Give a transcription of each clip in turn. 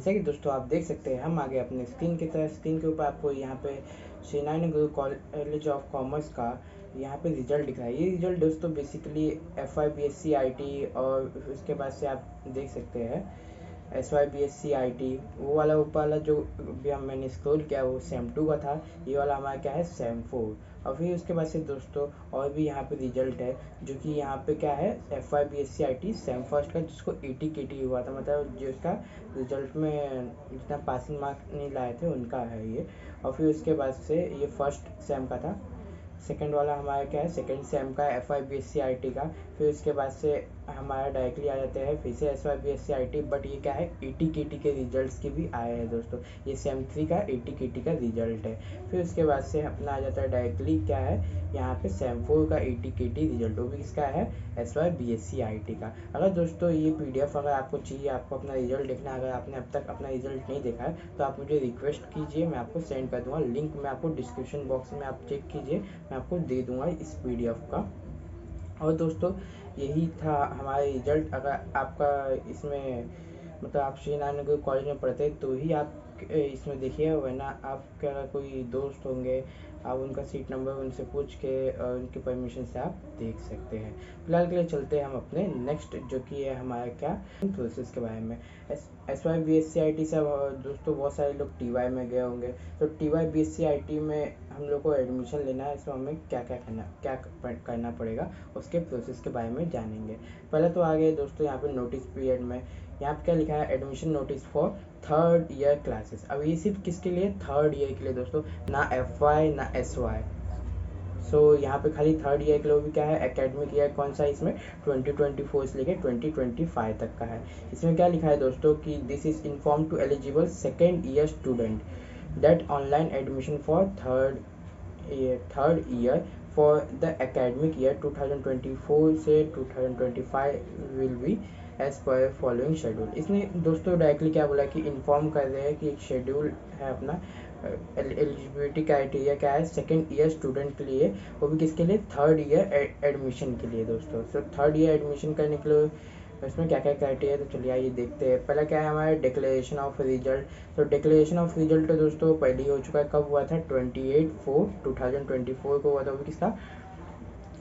जैसा कि दोस्तों आप देख सकते हैं, हम आगे अपने स्क्रीन की तरह स्क्रीन के ऊपर आपको यहाँ पे श्री नारायण गुरु कॉलेज ऑफ कॉमर्स का यहाँ पे रिजल्ट दिख रहा है। ये रिजल्ट दोस्तों बेसिकली FY BSc IT और उसके बाद से आप देख सकते हैं SY BSc IT, वो वाला ऊपर वाला जो भी मैंने स्क्रॉल किया वो सेम 2 का था। ये वाला हमारा क्या है सेम 4। और फिर उसके बाद से दोस्तों और भी यहाँ पे रिजल्ट है जो कि यहाँ पे क्या है FY BSc IT सेम 1 का, जिसको 80 KT हुआ था, मतलब जो इसका रिजल्ट में जितना पासिंग मार्क्स नहीं लाए थे उनका है ये। और फिर उसके बाद से ये फर्स्ट सेम का था। सेकंड वाला हमारा क्या है सेकंड सेम का FY BSc IT का। फिर उसके बाद से हमारा डायरेक्टली आ जाते हैं फिर से SY BSc IT, बट ये क्या है 80 KT के रिजल्ट्स की भी आए हैं दोस्तों। ये सेम 3 का 80 KT का रिजल्ट है। फिर उसके बाद से अपना आ जाता है डायरेक्टली क्या है यहाँ पे सेम 4 का 80 KT रिजल्ट, वो भी किसका है SY BSc IT का। अगर दोस्तों ये PDF अगर आपको चाहिए, आपको अपना रिजल्ट देखना है, अगर आपने अब तक अपना रिजल्ट नहीं देखा है तो आप मुझे रिक्वेस्ट कीजिए, मैं आपको सेंड कर दूँगा। लिंक मैं आपको डिस्क्रिप्शन बॉक्स में आप चेक कीजिए, मैं आपको दे दूँगा इस PDF का। और दोस्तों यही था हमारा रिजल्ट। अगर आपका इसमें मतलब आप श्री नारायण गुरु कॉलेज में पढ़ते तो ही आप इसमें देखिए, वरना आपके अगर कोई दोस्त होंगे आप उनका सीट नंबर उनसे पूछ के और उनकी परमिशन से आप देख सकते हैं। फिलहाल के लिए चलते हैं हम अपने नेक्स्ट जो कि है हमारा क्या प्रोसेस के बारे में। SY BSc IT से दोस्तों बहुत सारे लोग TY में गए होंगे, तो TY BSc IT में हम लोग को एडमिशन लेना है, इसमें हमें क्या करना पड़ेगा उसके प्रोसेस के बारे में जानेंगे। पहले तो आ गए दोस्तों यहाँ पे नोटिस पीरियड में। यहाँ पे क्या लिखा है admission notice for 3rd year classes. अब ये सिर्फ किसके लिए 3rd ईयर के लिए दोस्तों, ना FY ना SY। यहाँ पे खाली 3rd ईयर के लिए भी क्या है एकेडमिक ईयर कौन सा है इसमें 2024 से लेके 2025 तक का है। इसमें क्या लिखा है दोस्तों कि this is inform to eligible 2nd year student that online admission for third year for the academic year 2024 से 2025 will be as per following schedule. इसने दोस्तों डायरेक्टली क्या बोला कि इन्फॉर्म कर रहे हैं कि एक शेड्यूल है अपना। एलिजिबिलिटी क्राइटेरिया क्या है 2nd ईयर स्टूडेंट के लिए, वो भी किसके लिए 3rd ईयर एडमिशन के लिए दोस्तों। 3rd ईयर एडमिशन करने के लिए इसमें क्या क्या क्राइटेरिया, तो चलिए आइए देखते हैं। पहला क्या है हमारा डिक्लेरेशन ऑफ रिजल्ट। तो डिक्लेरेशन ऑफ रिजल्ट तो दोस्तों पहले ही हो चुका है, कब हुआ था 28/4/2024 को हुआ था, वो भी किसका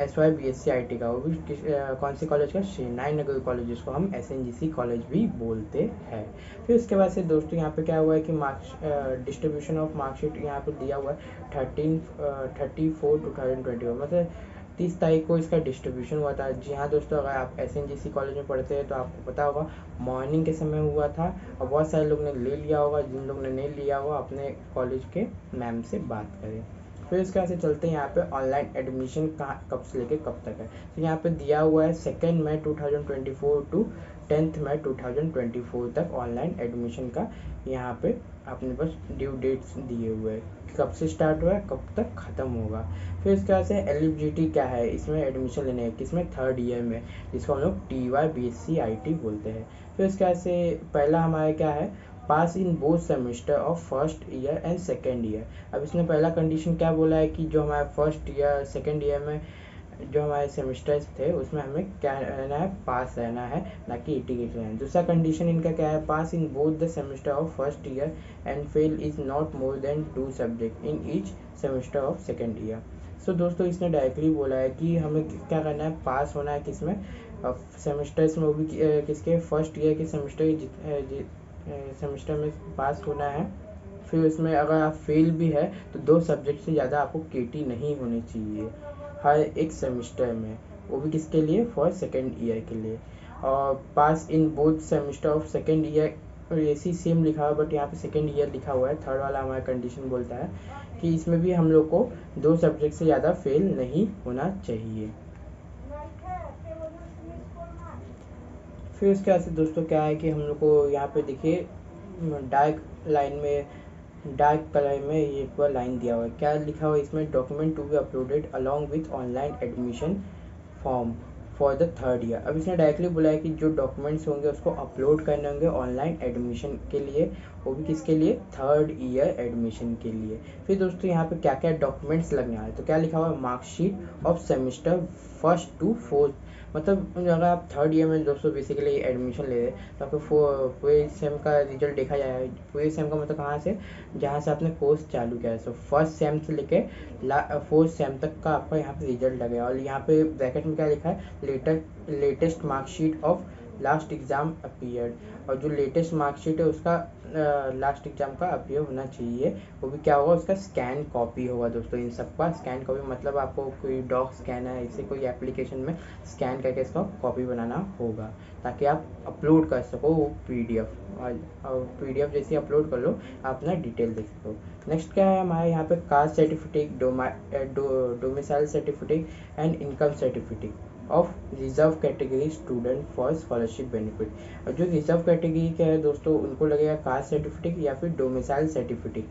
SY BSc IT का। वो भी कौन सी कॉलेज का श्री नारायण गुरु कॉलेज, जिसको हम SNGC कॉलेज भी बोलते हैं। फिर उसके बाद से दोस्तों यहाँ पे क्या हुआ है कि मार्क्स डिस्ट्रीब्यूशन ऑफ मार्कशीट यहाँ पे दिया हुआ है 13/4/2021, मतलब 30 तारीख को इसका डिस्ट्रीब्यूशन हुआ था। जी हाँ दोस्तों, अगर आप SNGC कॉलेज में पढ़ते हैं तो आपको पता होगा मॉर्निंग के समय हुआ था, और बहुत सारे लोग ने ले लिया होगा। जिन लोग ने नहीं लिया होगा अपने कॉलेज के मैम से बात करें। फिर इसके बाद से चलते हैं यहाँ पे ऑनलाइन एडमिशन कहाँ कब से लेके कब तक है। तो यहाँ पे दिया हुआ है 2 मई 2024 टू 10 मई 2024 तक ऑनलाइन एडमिशन का यहाँ पे अपने पास ड्यू डेट्स दिए हुए हैं, कब से स्टार्ट हुआ है कब तक ख़त्म होगा। फिर इसके बाद से एलिजिबिलिटी क्या है इसमें एडमिशन लेने की, किसमें 3rd ईयर में, जिसको हम लोग TY BSc IT बोलते हैं। फिर इसके बाद से पहला हमारा क्या है pass in both semester of 1st year and 2nd year. अब इसने पहला कंडीशन क्या बोला है कि जो हमारे 1st ईयर 2nd ईयर में जो हमारे सेमेस्टर्स थे उसमें हमें क्या रहना है पास रहना है, ना कि 80 के रहना है। दूसरा कंडीशन इनका क्या है pass in both the semester of 1st year and fail is not more than 2 subject in each semester of 2nd year. So दोस्तों इसने डायरेक्टली बोला है कि हमें क्या करना है पास होना है किसमें सेमेस्टर्स में, वो भी किसके 1st ईयर के सेमेस्टर में पास होना है। फिर उसमें अगर आप फेल भी है तो 2 सब्जेक्ट से ज़्यादा आपको KT नहीं होनी चाहिए हर एक सेमेस्टर में, वो भी किसके लिए फॉर 2nd ईयर के लिए। और pass in both semester of 2nd year ऐसी सेम लिखा हुआ, बट यहाँ पे 2nd ईयर लिखा हुआ है। 3rd वाला हमारा कंडीशन बोलता है कि इसमें भी हम लोग को 2 सब्जेक्ट से ज़्यादा फेल नहीं होना चाहिए। फिर उसके बाद से दोस्तों क्या है कि हम लोग को यहाँ पे देखिए डार्क लाइन में डार्क कलर में ये पूरा लाइन दिया हुआ है, क्या लिखा हुआ है इसमें document to be uploaded along with online admission form for the 3rd year. अब इसने डायरेक्टली बोला है कि जो डॉक्यूमेंट्स होंगे उसको अपलोड करने होंगे ऑनलाइन एडमिशन के लिए, वो भी किसके लिए, 3rd ईयर एडमिशन के लिए। फिर दोस्तों यहाँ पे क्या क्या डॉक्यूमेंट्स लगने वाले, तो क्या लिखा हुआ है, marksheet of semester 1st to 4th। मतलब अगर आप 3rd ईयर में दोस्तों बेसिकली एडमिशन ले रहे हैं तो आपको पूरे सेम का रिजल्ट देखा जाएगा। पूरे सेम का मतलब कहाँ से, जहाँ से आपने कोर्स चालू किया है। सो 1st सेम से लेके 4th सेम तक का आपका यहाँ पे रिजल्ट लगेगा। और यहाँ पे ब्रैकेट में क्या लिखा है, latest marksheet of last exam appeared. और जो लेटेस्ट मार्कशीट है उसका लास्ट एग्ज़ाम का अपीयर होना चाहिए। वो भी क्या होगा, उसका स्कैन कॉपी होगा दोस्तों। इन सब का स्कैन कॉपी मतलब आपको कोई डॉक स्कैन है, इसे कोई एप्लीकेशन में स्कैन करके इसका कॉपी बनाना होगा ताकि आप अपलोड कर सको वो PDF। और PDF जैसे अपलोड कर लो आप अपना डिटेल देख सको। नेक्स्ट क्या है हमारे यहाँ पे, caste certificate, domicile certificate and income certificate of reserve category student for scholarship benefit. और जो रिजर्व कैटेगरी के है दोस्तों उनको लगेगा कास्ट सर्टिफिकेट या फिर डोमिसाइल सर्टिफिकेट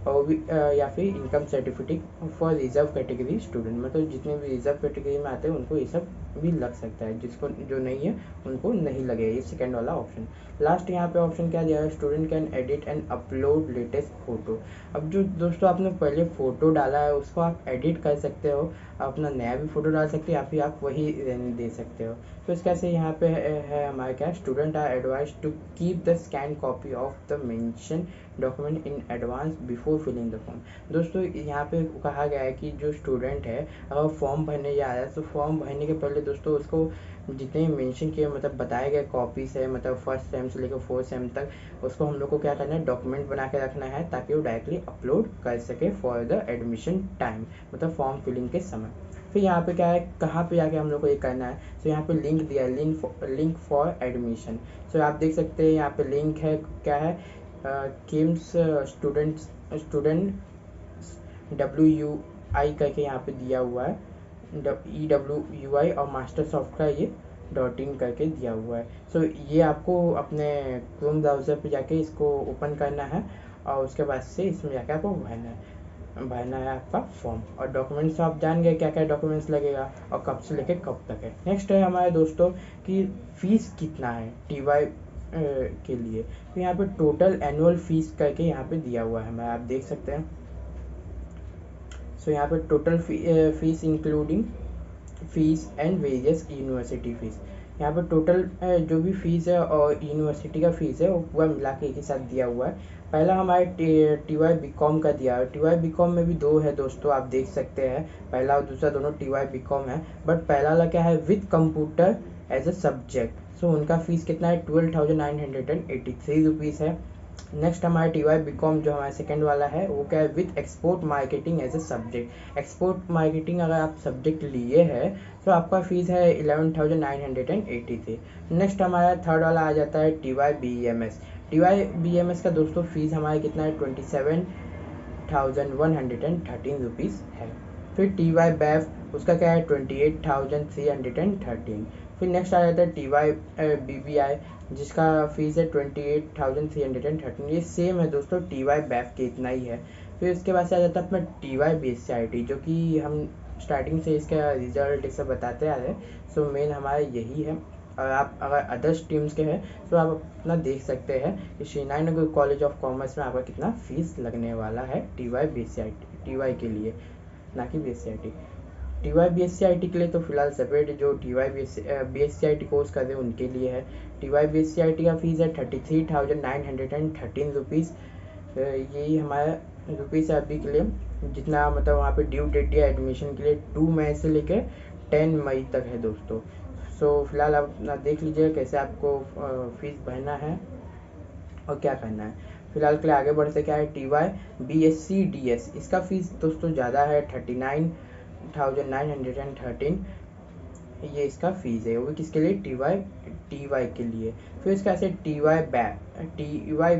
और भी या फिर income certificate for reserve category student. मतलब जितने भी रिजर्व कैटेगरी में आते हैं उनको ये सब भी लग सकता है, जिसको जो नहीं है उनको नहीं लगेगा। ये सेकंड वाला ऑप्शन। लास्ट यहाँ पे ऑप्शन क्या दिया है, student can edit and upload latest photo. अब जो दोस्तों आपने पहले फ़ोटो डाला है उसको आप एडिट कर सकते हो, अपना नया भी फ़ोटो डाल सकते हो या फिर आप वही रहने दे सकते हो। तो इस कैसे यहाँ पे है हमारे क्या, student are advise to keep the scan copy of the mention document in advance before filling the form. दोस्तों यहाँ पे कहा गया है कि जो स्टूडेंट है अगर फॉर्म भरने जा रहा है तो फॉर्म भरने के पहले दोस्तों उसको जितने मेंशन किए मतलब बताए गए कॉपीज है, मतलब 1st सेम से लेकर 4th सेम तक उसको हम लोग को क्या करना है, डॉक्यूमेंट बना के रखना है ताकि वो डायरेक्टली अपलोड कर सके फॉर द एडमिशन टाइम, मतलब फॉर्म फिलिंग के समय। फिर यहाँ पे क्या है, कहाँ पे जाके हम लोग को ये करना है, तो यहाँ पे लिंक दिया है, लिंक फॉर एडमिशन। सो आप देख सकते हैं यहाँ पे लिंक है, क्या है, किम्स स्टूडेंट WUI करके यहाँ पे दिया हुआ है, EWUI और मास्टरसॉफ्ट का ये .in करके दिया हुआ है। सो ये आपको अपने क्रोम ब्राउज़र पे जाके इसको ओपन करना है और उसके बाद से इसमें जाके आपको भरना है आपका फॉर्म। और डॉक्यूमेंट्स आप जान गए क्या क्या डॉक्यूमेंट्स लगेगा और कब से लेके कब तक है। नेक्स्ट है हमारे दोस्तों कि फ़ीस कितना है TY के लिए। तो यहाँ पे टोटल एनुअल फीस करके यहाँ पे दिया हुआ है हमें, आप देख सकते हैं। सो यहाँ पे total fees including fees and various university fees. यहाँ पर टोटल जो भी फीस है और यूनिवर्सिटी का फीस है वो पूरा मिला के एक ही साथ दिया हुआ है। पहला हमारे TY BCom का दिया है। TY BCom में भी दो है दोस्तों, आप देख सकते हैं, पहला और दूसरा दोनों TY BCom है। बट पहला वाला क्या है, with computer as a subject. So उनका फीस कितना है, 12,983 रुपीज़ है। नेक्स्ट हमारा TY BCom जो हमारा सेकंड वाला है वो क्या है, with export marketing as a subject. Export marketing अगर आप सब्जेक्ट लिए हैं तो आपका फीस है 11,983। नेक्स्ट हमारा थर्ड वाला आ जाता है TY BEMS। TY BEMS का दोस्तों फीस हमारा कितना है, 27,113 रुपीज़ है। फिर TY BEF उसका क्या है, 28,313। फिर नेक्स्ट आ जाता है TY BBI जिसका फीस है 28,313। ये सेम है दोस्तों TY BEF के, इतना ही है। फिर उसके बाद से आ जाता है अपना TY BSCIT जो कि हम स्टार्टिंग से इसका रिजल्ट ये सब बताते आ रहे हैं। सो मेन हमारा यही है। और आप अगर अदर स्ट्रीम्स के हैं तो आप अपना देख सकते हैं कि श्रीनारायण कॉलेज ऑफ कॉमर्स में आपका कितना फीस लगने वाला है TY BSCIT के लिए, ना कि BSCIT। TY BSCIT के लिए तो फिलहाल सेपरेट जो TY BSCIT कोर्स कर रहे हैं उनके लिए है। TY BSCIT का फीस है 33,913 रुपीज़। यही हमारा रुपीज़ है अभी के लिए, जितना मतलब वहाँ पे ड्यू डेट दिया एडमिशन के लिए 2 मई से लेकर 10 मई तक है दोस्तों। सो फिलहाल आप अपना देख लीजिए कैसे आपको फीस भरना है और क्या करना है। फिलहाल के लिए आगे बढ़ते क्या है, TY BSc DS इसका फीस दोस्तों ज़्यादा है, 39,913 ये इसका फीस है। वो भी किसके लिए, TY के लिए। फिर इसका ऐसे TY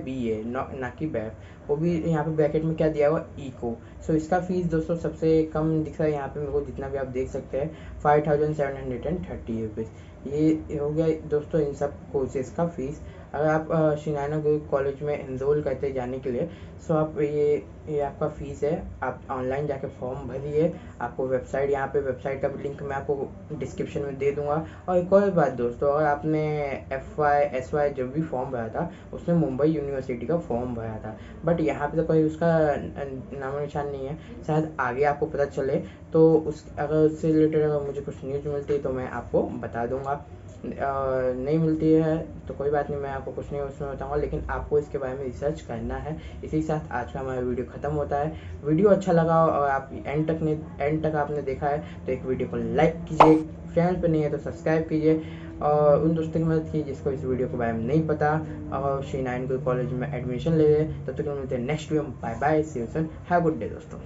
BA ना कि BAF, वो भी यहाँ पे ब्रैकेट में क्या दिया हुआ, इको। सो इसका फीस दोस्तों सबसे कम दिख रहा है यहाँ पे मेरे को, जितना भी आप देख सकते हैं 5,730 रुपीज़। ये हो गया दोस्तों इन सब कोर्सेज का फीस। अगर आप श्री नारायण गुरु कॉलेज में इनरोल करते जाने के लिए, सो आप ये आपका फ़ीस है। आप ऑनलाइन जाके फॉर्म भरिए। आपको वेबसाइट, यहाँ पे वेबसाइट का भी लिंक मैं आपको डिस्क्रिप्शन में दे दूंगा। और एक और बात दोस्तों, अगर आपने FY SY जो भी फॉर्म भरा था उसमें मुंबई यूनिवर्सिटी का फॉर्म भरा था, बट यहाँ पे तो कोई उसका नामो निशान नहीं है। शायद आगे आपको पता चले, तो उस अगर उससे रिलेटेड अगर मुझे कुछ न्यूज़ मिलती है तो मैं आपको बता दूंगा। नहीं मिलती है तो कोई बात नहीं, मैं आपको कुछ नहीं उसमें बताऊंगा, लेकिन आपको इसके बारे में रिसर्च करना है। इसी के साथ आज का हमारा वीडियो ख़त्म होता है। वीडियो अच्छा लगा और आप एंड तक आपने देखा है तो एक वीडियो को लाइक कीजिए, चैनल पर नहीं है तो सब्सक्राइब कीजिए और उन दोस्तों की मदद कीजिए जिसको इस वीडियो के बारे में नहीं पता और श्री नारायण गुरु कॉलेज में एडमिशन ले रहे। तब तक मिलते हैं नेक्स्ट वीडियो में। Bye bye, see you soon, have good day दोस्तों।